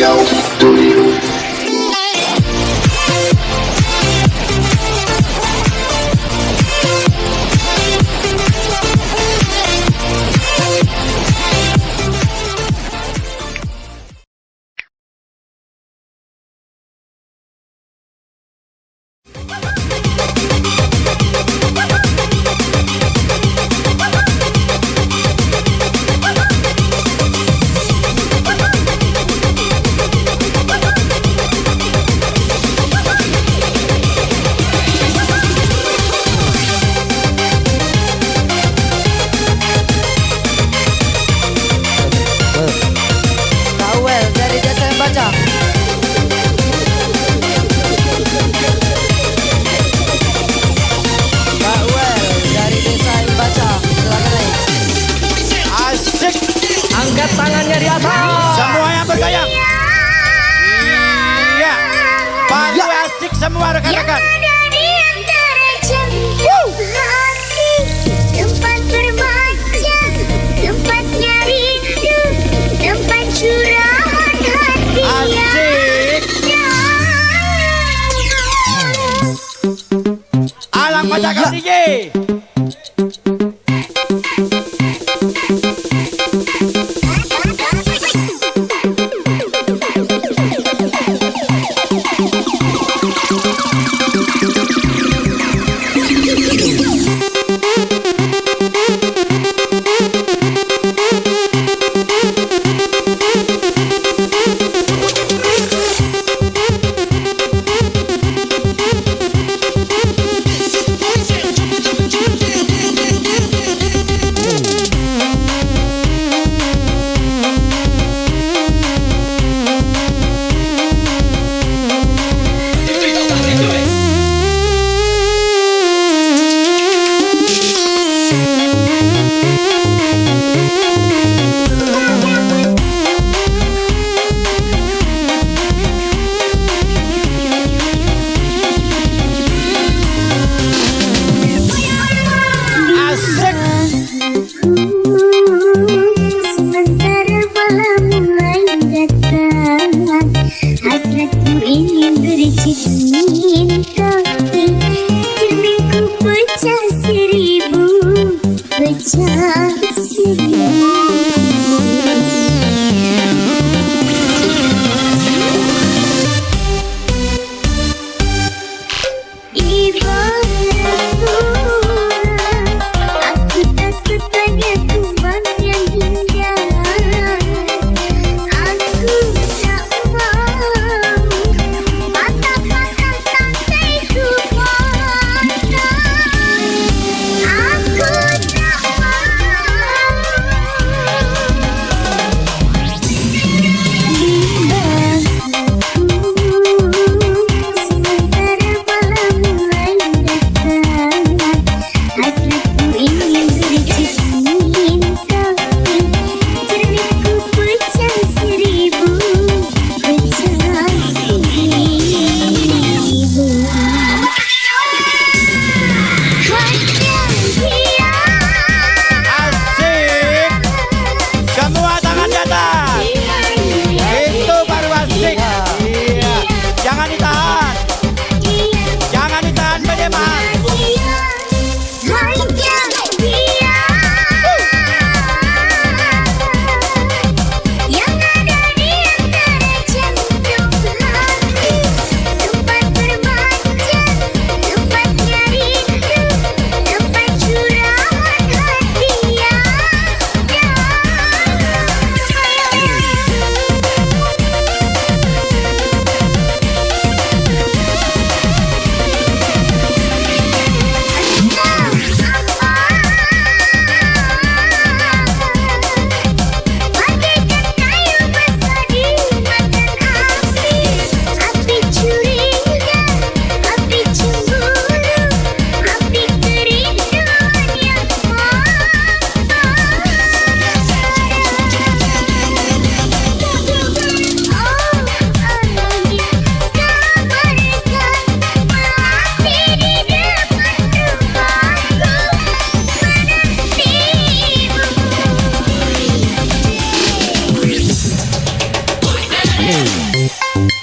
Riau Studio. Kawel dari desa yang baca. Kawel dari desa yang baca. Silakan naik. Asik. Angkat tangannya di atas. Semuanya bergoyang. Iya. Palu asik semua rekan-rekan. Tempat berbaca, tempat nyari hidup, tempat curahan hati. Asik. Alang Pacakan DJ.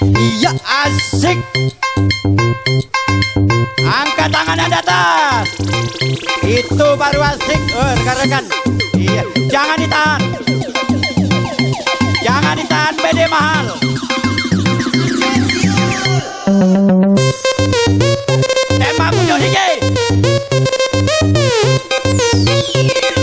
Iya. Asik. Angkat tangan Anda atas. Itu baru asik. Oh, rekan-rekan. Iya, jangan ditahan. Jangan ditahan, BD mahal. Tembak punya tinggi. Hanya dia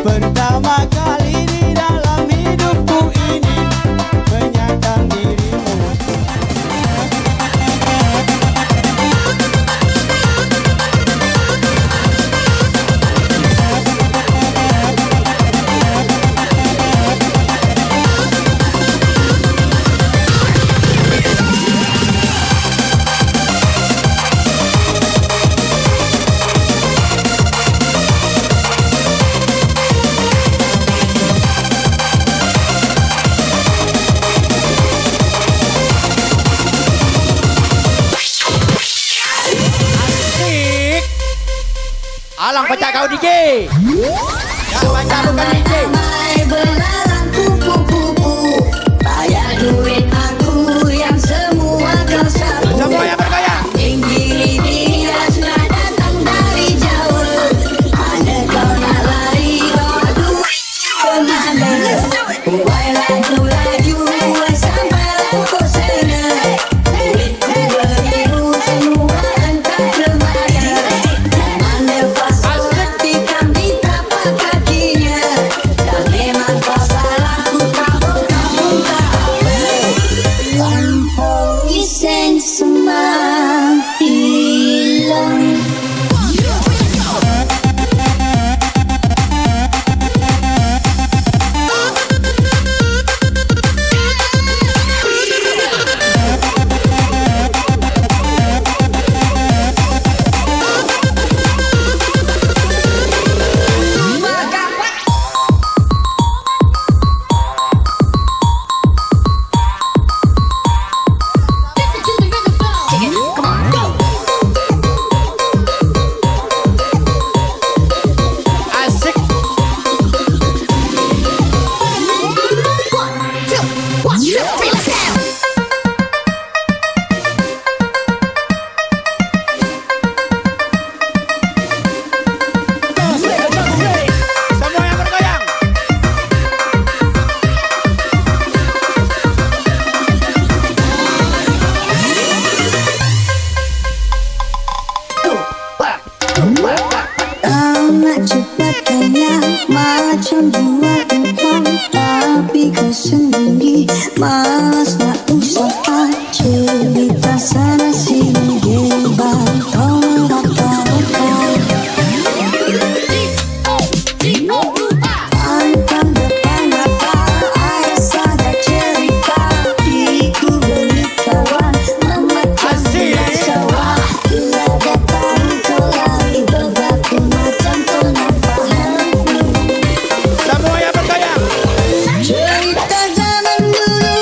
Pertama kali di dalam hidupku ini menyandang dirimu. Alang pecah kau DJ. Yang baca bukan DJ. Ramai belalang kupu-kupu, bayar duit aku yang semua kau sapu. Semua yang bergoyang. Tinggi dia sudah datang dari jauh. Ada kau nak lari, bawa duit kemana? Buai laju-laju sampai lampu sana. Duit beribu semua entah kemana. Memang lepas tikam di tapak kakinya. Dan memang kau salah, ku tahu kamu tak apa. Lampau iseng semakin hilang. Asik. Semua yang bergoyang. Amat cepat kaya macam jual uang, tapi kau sendiri malas nak usaha. Cerita sana sini gebar, kau merata-rata. Pantang depan mata, ada saja cerita. Diku beli kawan, memecah sawah. Tiada tahu kau lari berbagai macam penampahan. Semua yang bergoyang. Cerita zaman dulu,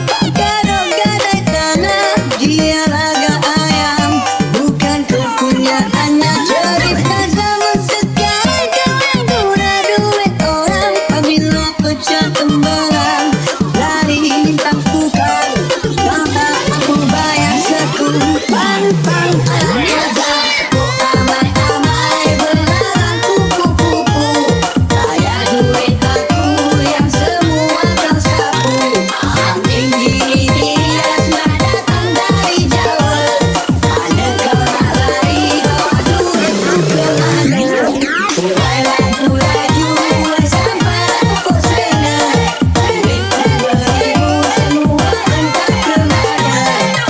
pakai gadai tanah. Dia raga ayam, bukan kepunyaannya. Cerita zaman sekarang, kau yang guna duit orang. Apabila pecah tembalang, lari minta tukar. Maka aku bayar sekumpul pantang. Ku amai-amai belalang kupu-kupu, bayar duit aku yang semua kau sapu. Tinggi dia sudah datang dari jauh. Ada kau nak lari, bawa duit kemana? Buai laju-laju sampai lampu sana. Duit beribu semua entah kemana.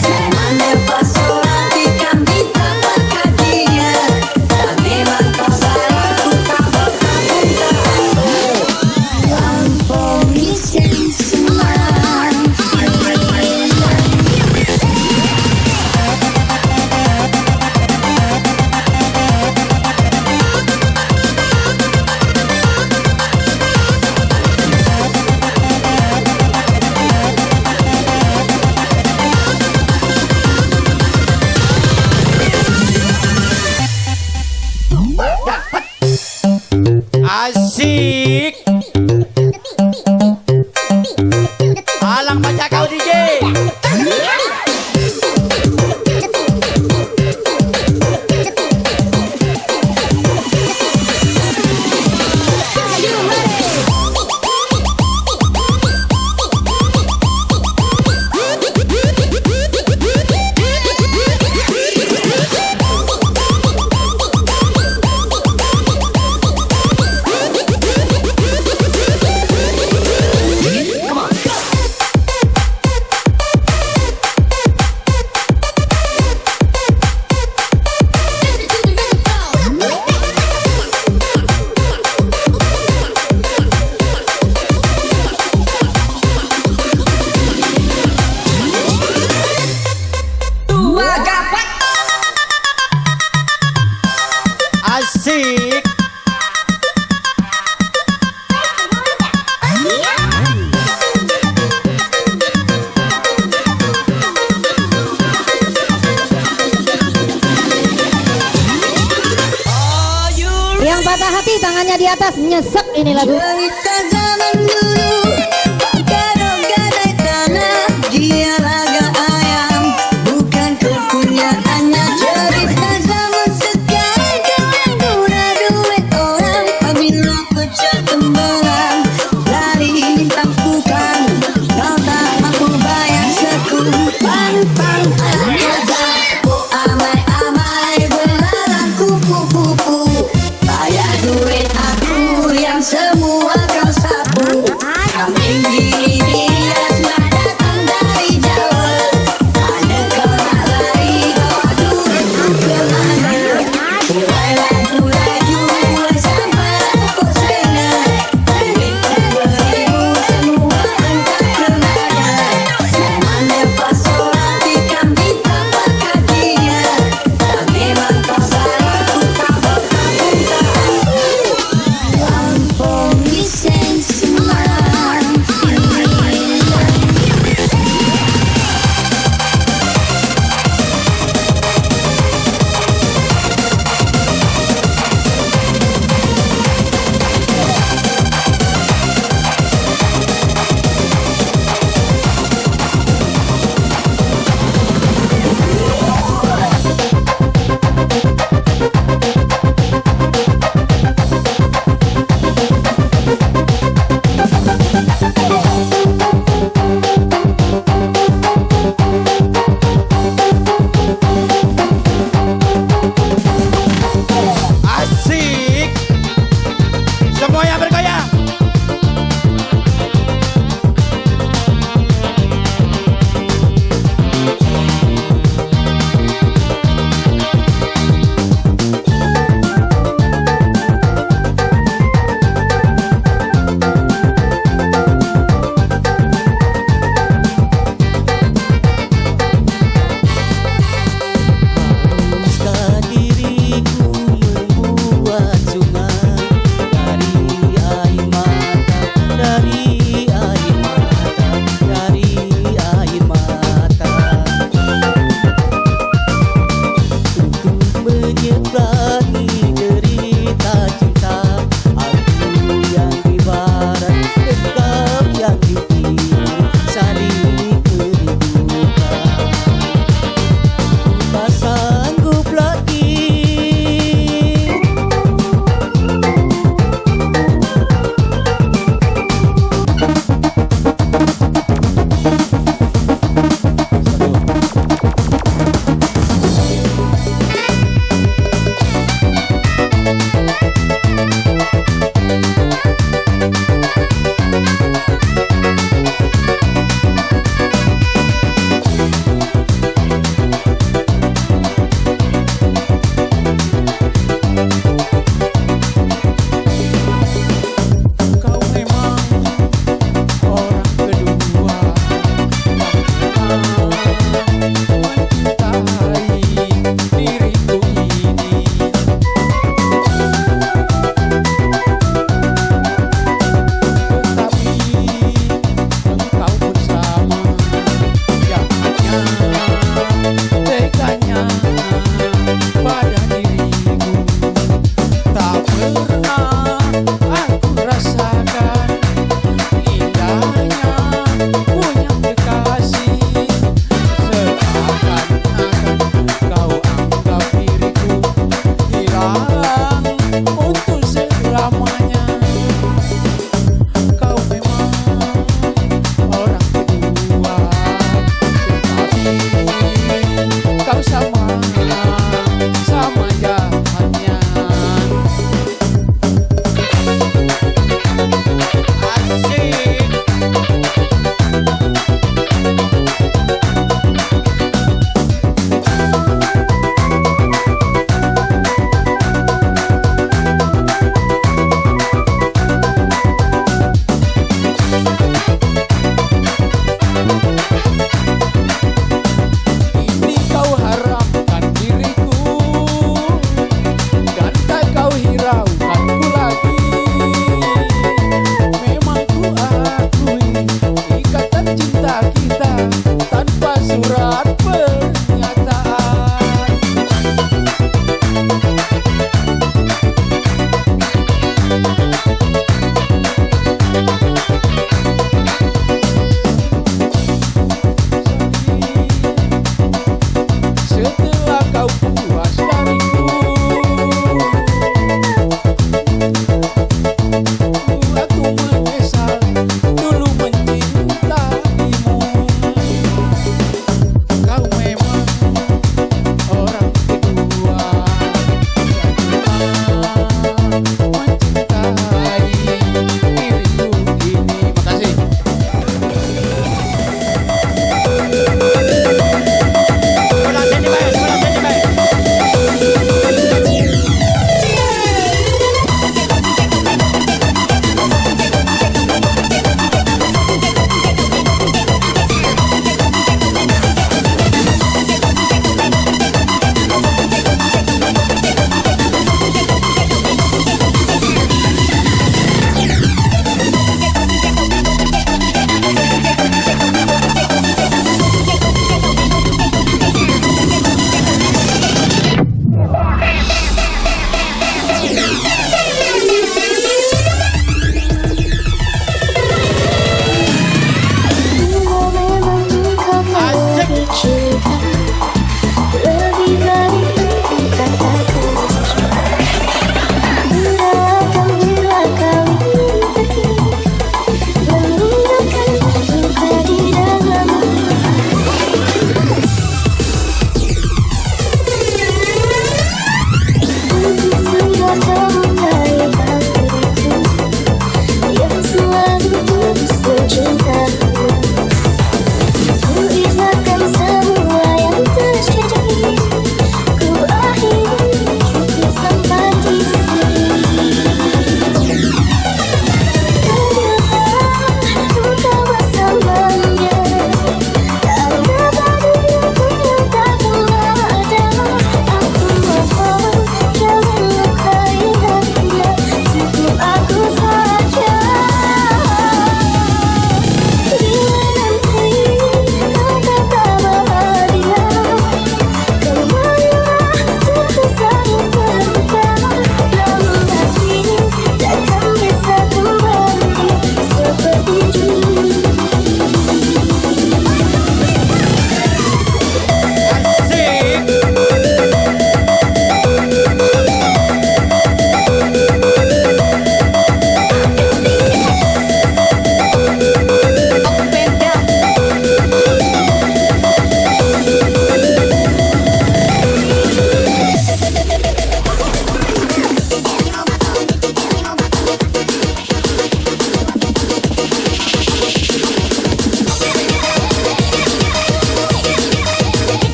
Memang lepas orang tikam di tapak kakinya. Dan memang kau salah, ku tahu kamu tak apa. Lampau iseng semakin hilang. Asik. Alang baca kau DJ. hati-hati tangannya di atas, nyesek ini lagu. Cerita zaman dulu pakai gadai tanah, dia raga ayam bukan kepunyaannya. Cerita zaman sekarang kau yang guna duit orang, apabila pecah tembelang lari tampukan, kau tak mampu bayar sekupan pang. Amai-amai belalang kupu-kupu, bayar duit aku yang semua kau sapu.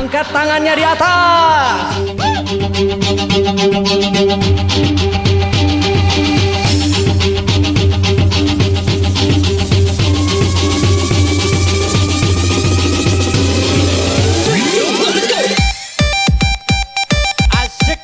Angkat tangannya di atas. Asik.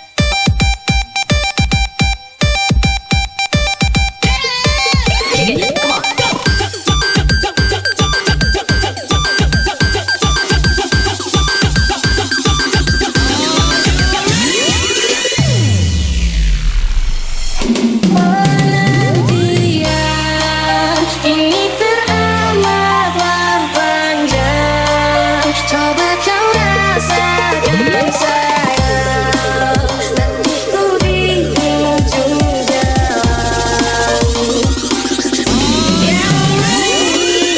Penantian ini teramatlah panjang. Coba kau rasakan sayang, nantiku di ujung jalan. Yang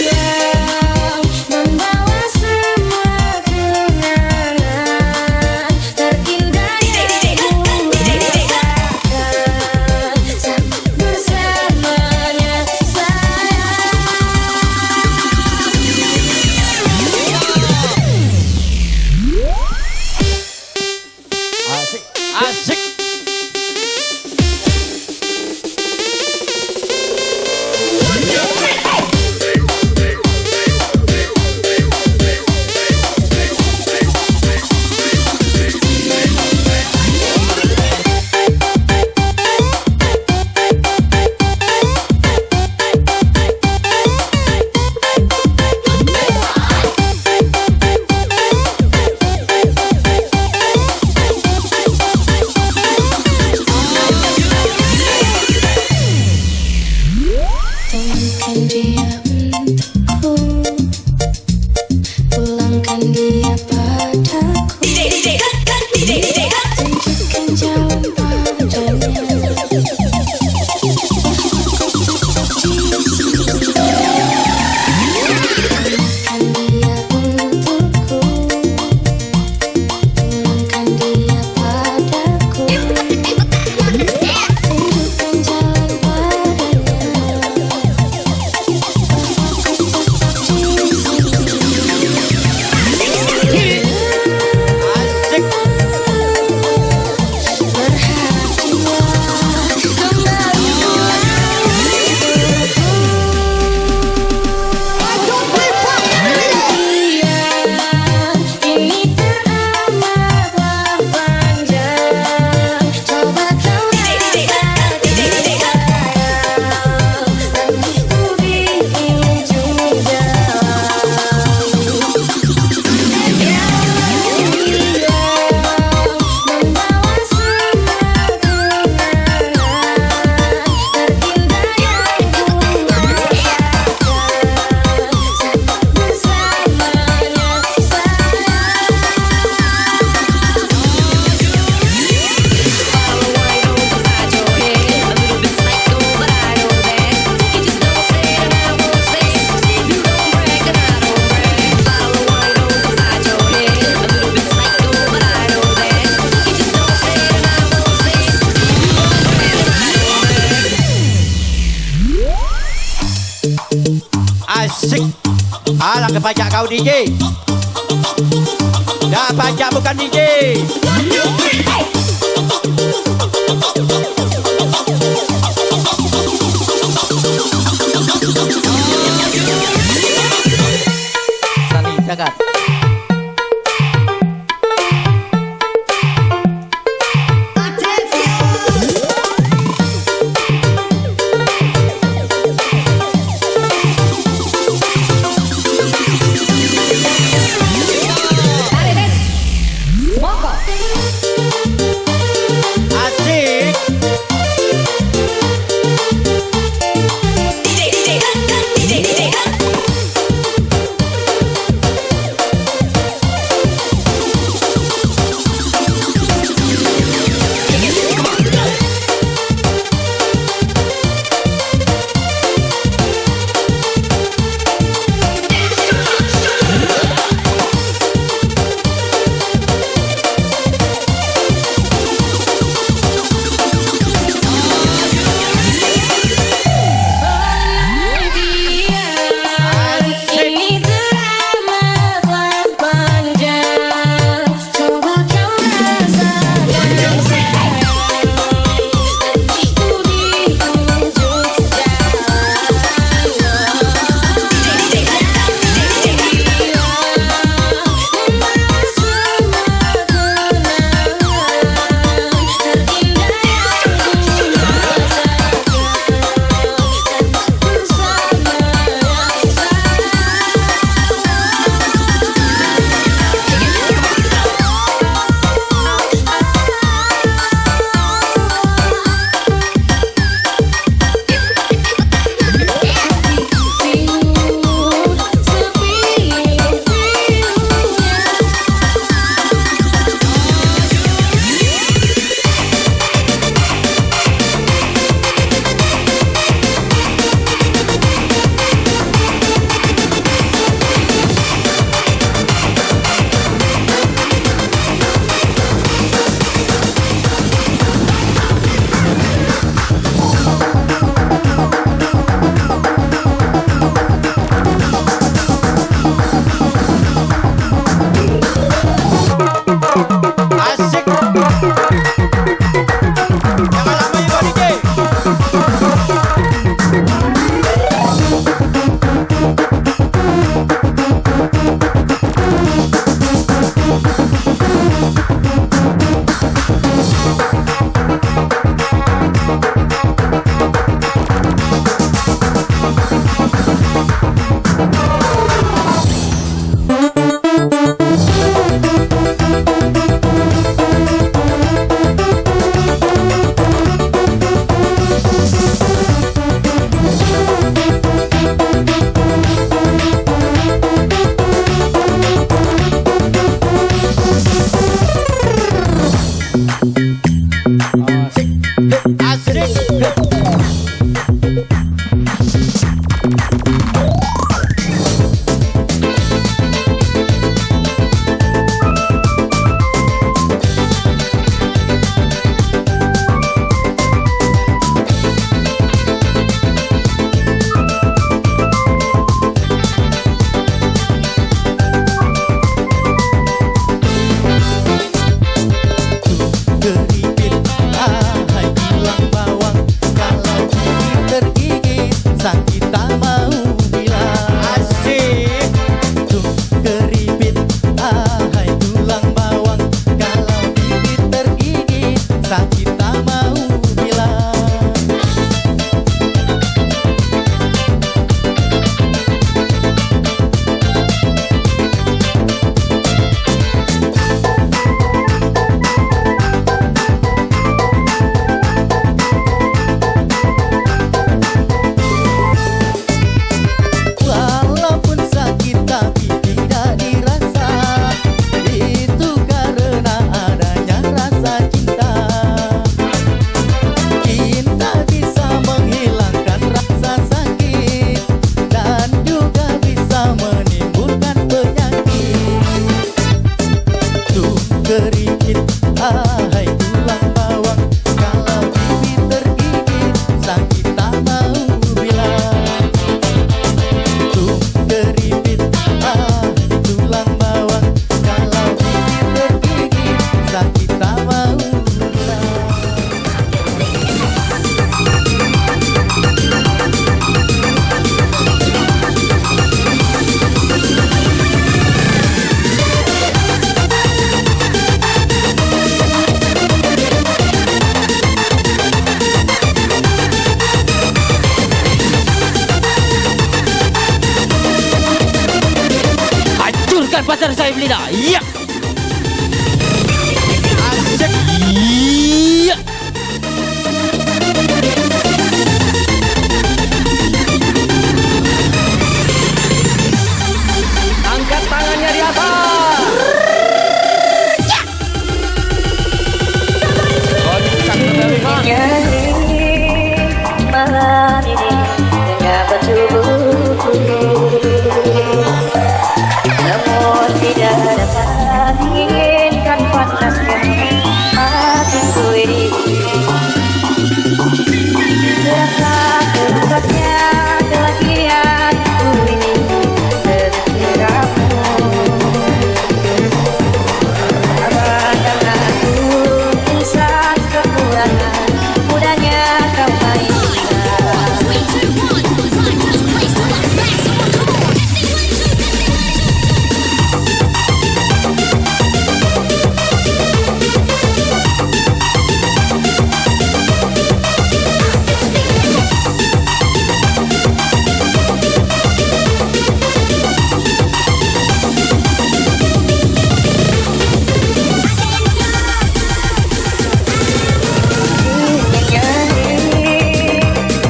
diam membawa semua kenangan terindah yang ku rasakan saat bersamanya sayang. Asik. Asik. Temukan dia untukku, pulangkan dia padaku, tunjukkan jalan padanya. Temukan dia untukku, pulangkan dia padaku, tunjukkan jalan padanya. Asik. Berhatilah kembali penantian ini teramatlah panjang. Coba kau rasakan sayang, nantiku di ujung jalan. Yang membawa semua kenangan terindah yang ku rasakan saat bersamanya Asik. Alah kepajak kau DJ. Dah pajak bukan DJ. Saling jaga. Asik. keripit, hai tulang bawang, kalau bibir tergigit sakit tak mau bilang. Tuh keripit, hai tulang bawang, kalau bibir tergigit sakit tak mau bilang. Hancurkan pasar saya Belina. Iya. Asik. Iya. Angkat tangannya di atas. Goncang telinga. Malam ini mengapa tubuhku, namun tidak dapat inginkan panasnya hatiku ini. Terasa kerasnya kelahiranku ini segeramu. Abaikan aku insan kekurangan, mudahnya kau mainkan.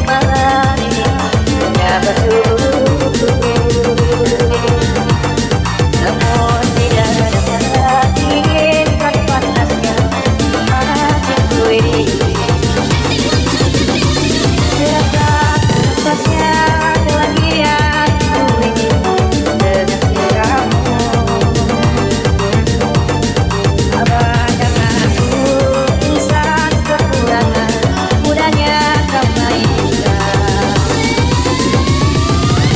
Malam ini mengapa tubuhku, namun tidak dapat inginkan panasnya hatiku ini. Terasa kerasnya kelahiranku ini segeramu. Abaikan aku insan kekurangan, mudahnya kau mainkan.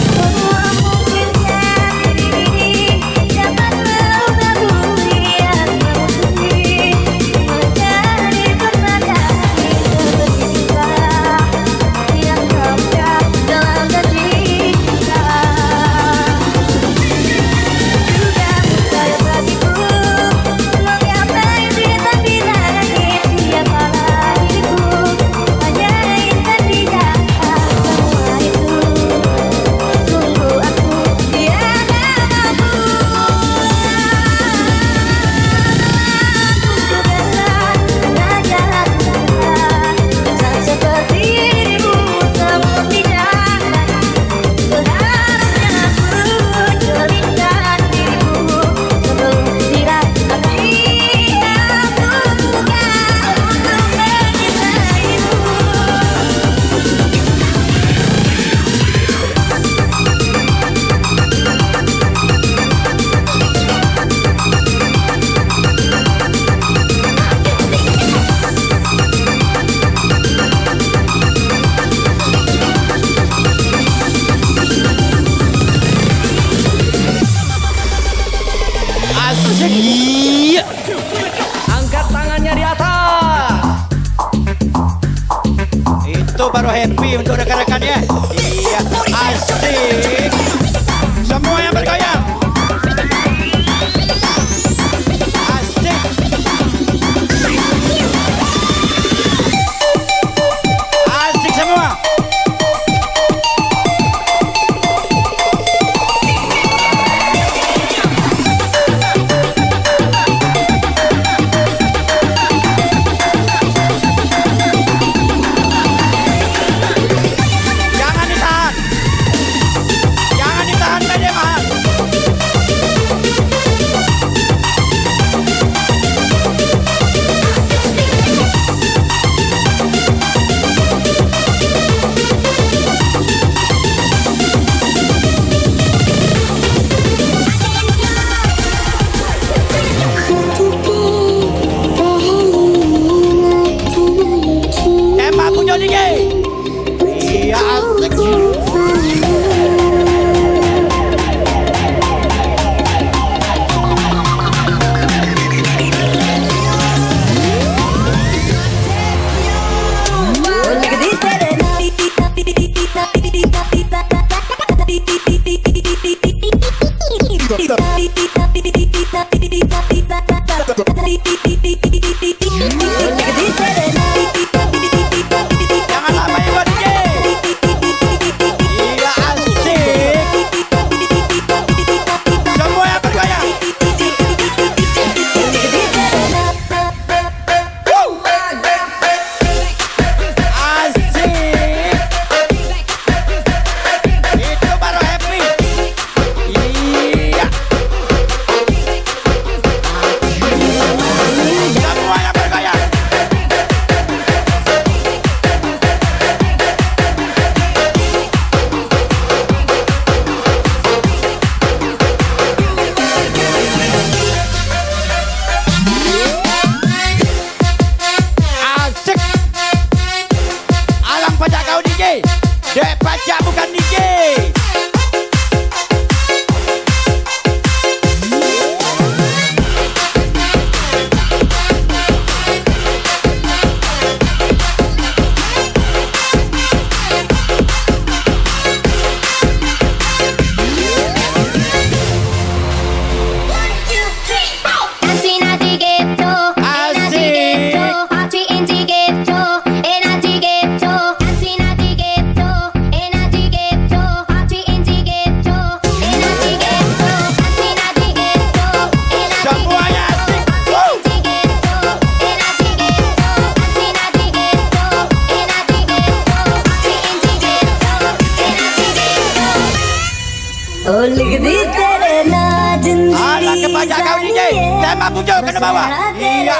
Semua mungkinkan diri ini dapat merubah dunia ini menjadi permadani tercipta yang kau ucap dalam janji kita. Juga percaya bagiku menggapai bintang di langit tiap malam hidupku, hanya intan tidak semua itu. Sungguh aku tiada mampu. Aku terasa raja tak seperti dirimu, namun tidak seharusnya aku ceritakan dirimu sebelum dirasai. Aku bukan untuk mencintaimu. Asik. Iya. Angkat tangannya di atas. Itu baru happy untuk rekan-rekannya. Iya, asik. Semua yang bergoyang. Asik. Asik semua. Jangan ditahan. Jangan ditahan, Pede Mahal. Jangan lama ya DJ. Iya asik. Semua yang bergoyang. Asik. Itu baru happy. Iya. Semua yang bergoyang. Asik. Alang pajak kau DJ. Dek pajak bukan DJ. Dancing at the ghetto, party in the ghetto, in at the ghetto. Dancing at the ghetto, in at the ghetto, party in the ghetto, in at the ghetto. Dancing at the ghetto, in at the Semuanya asik. party in the ghetto, in at the ghetto. Dancing at the ghetto, in at the ghetto, party in the ghetto, in at the ghetto. Oh, lick di tere na Alang ke pajak kau DJ. Tema pujuk kena bawah. Iya